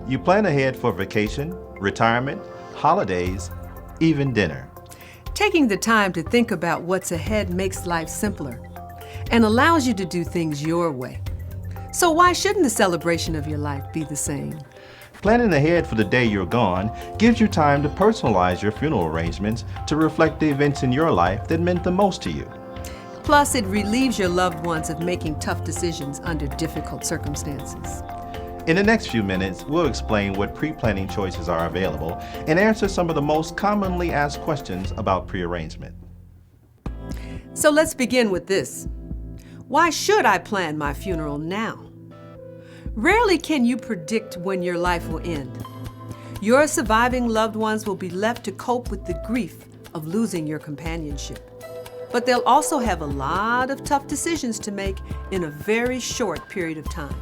You plan ahead for vacation, retirement, holidays, even dinner. Taking the time to think about what's ahead makes life simpler and allows you to do things your way. So why shouldn't the celebration of your life be the same? Planning ahead for the day you're gone gives you time to personalize your funeral arrangements to reflect the events in your life that meant the most to you. Plus, it relieves your loved ones of making tough decisions under difficult circumstances. In the next few minutes, we'll explain what pre-planning choices are available and answer some of the most commonly asked questions about pre-arrangement. So let's begin with this. Why should I plan my funeral now? Rarely can you predict when your life will end. Your surviving loved ones will be left to cope with the grief of losing your companionship. But they'll also have a lot of tough decisions to make in a very short period of time.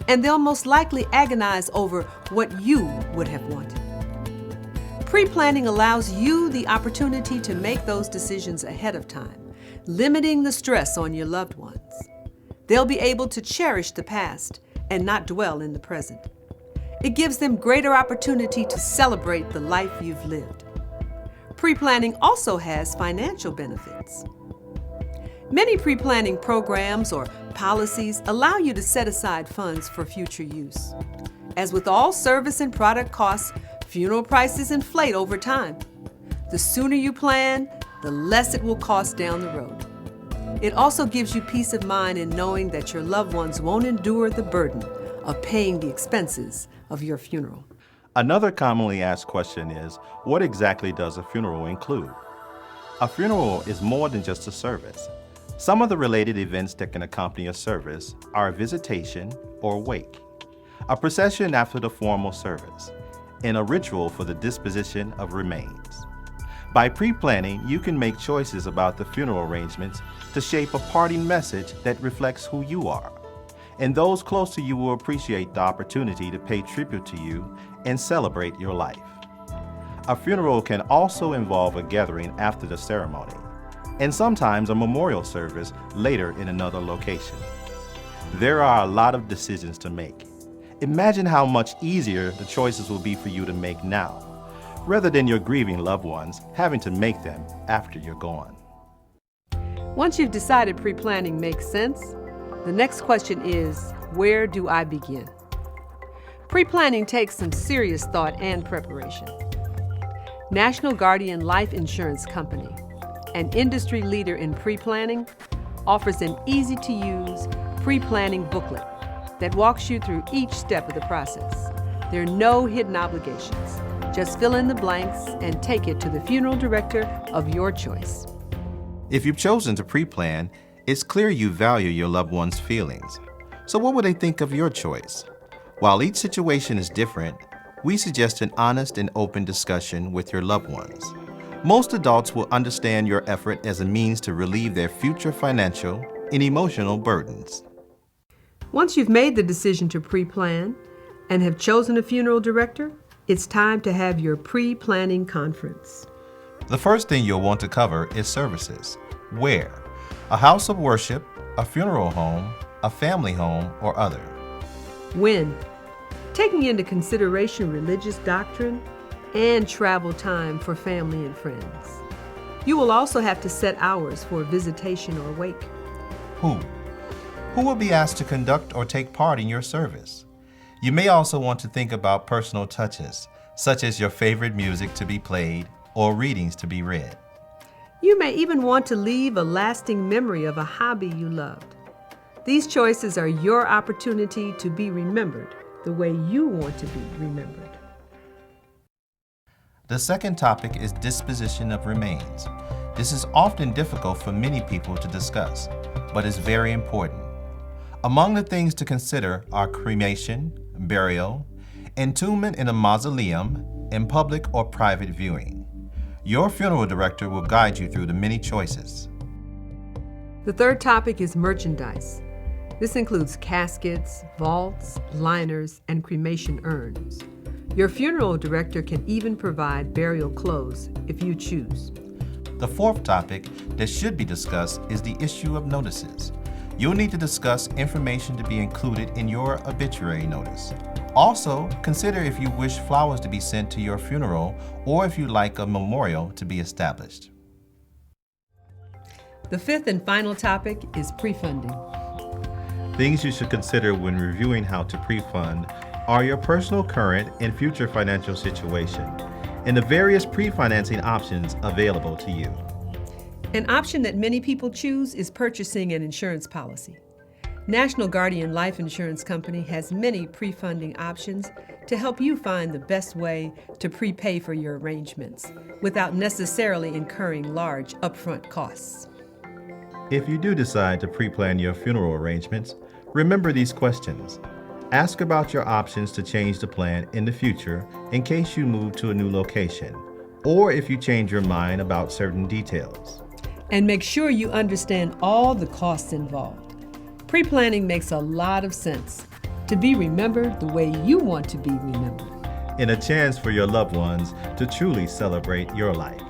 And they'll most likely agonize over what you would have wanted. Pre-planning allows you the opportunity to make those decisions ahead of time, limiting the stress on your loved ones. They'll be able to cherish the past and not dwell in the present. It gives them greater opportunity to celebrate the life you've lived. Pre-planning also has financial benefits. Many pre-planning programs or policies allow you to set aside funds for future use. As with all service and product costs, funeral prices inflate over time. The sooner you plan, the less it will cost down the road. It also gives you peace of mind in knowing that your loved ones won't endure the burden of paying the expenses of your funeral. Another commonly asked question is, what exactly does a funeral include? A funeral is more than just a service. Some of the related events that can accompany a service are a visitation or wake, a procession after the formal service, and a ritual for the disposition of remains. By pre-planning, you can make choices about the funeral arrangements to shape a parting message that reflects who you are. And those close to you will appreciate the opportunity to pay tribute to you and celebrate your life. A funeral can also involve a gathering after the ceremony, and sometimes a memorial service later in another location. There are a lot of decisions to make. Imagine how much easier the choices will be for you to make now, rather than your grieving loved ones having to make them after you're gone. Once you've decided pre-planning makes sense, the next question is, where do I begin? Pre-planning takes some serious thought and preparation. National Guardian Life Insurance Company, an industry leader in pre-planning, offers an easy-to-use pre-planning booklet that walks you through each step of the process. There are no hidden obligations. Just fill in the blanks and take it to the funeral director of your choice. If you've chosen to pre-plan, it's clear you value your loved one's feelings. So what would they think of your choice? While each situation is different, we suggest an honest and open discussion with your loved ones. Most adults will understand your effort as a means to relieve their future financial and emotional burdens. Once you've made the decision to pre-plan and have chosen a funeral director, it's time to have your pre-planning conference. The first thing you'll want to cover is services. Where? A house of worship, a funeral home, a family home, or other. When? Taking into consideration religious doctrine and travel time for family and friends. You will also have to set hours for visitation or wake. Who? Who will be asked to conduct or take part in your service? You may also want to think about personal touches, such as your favorite music to be played or readings to be read. You may even want to leave a lasting memory of a hobby you loved. These choices are your opportunity to be remembered the way you want to be remembered. The second topic is disposition of remains. This is often difficult for many people to discuss, but is very important. Among the things to consider are cremation, burial, entombment in a mausoleum, and public or private viewing. Your funeral director will guide you through the many choices. The third topic is merchandise. This includes caskets, vaults, liners, and cremation urns. Your funeral director can even provide burial clothes if you choose. The fourth topic that should be discussed is the issue of notices. You'll need to discuss information to be included in your obituary notice. Also, consider if you wish flowers to be sent to your funeral or if you'd like a memorial to be established. The fifth and final topic is pre-funding. Things you should consider when reviewing how to pre-fund are your personal current and future financial situation and the various pre-financing options available to you. An option that many people choose is purchasing an insurance policy. National Guardian Life Insurance Company has many pre-funding options to help you find the best way to prepay for your arrangements without necessarily incurring large upfront costs. If you do decide to pre-plan your funeral arrangements, remember these questions. Ask about your options to change the plan in the future in case you move to a new location, or if you change your mind about certain details. And make sure you understand all the costs involved. Pre-planning makes a lot of sense to be remembered the way you want to be remembered. And a chance for your loved ones to truly celebrate your life.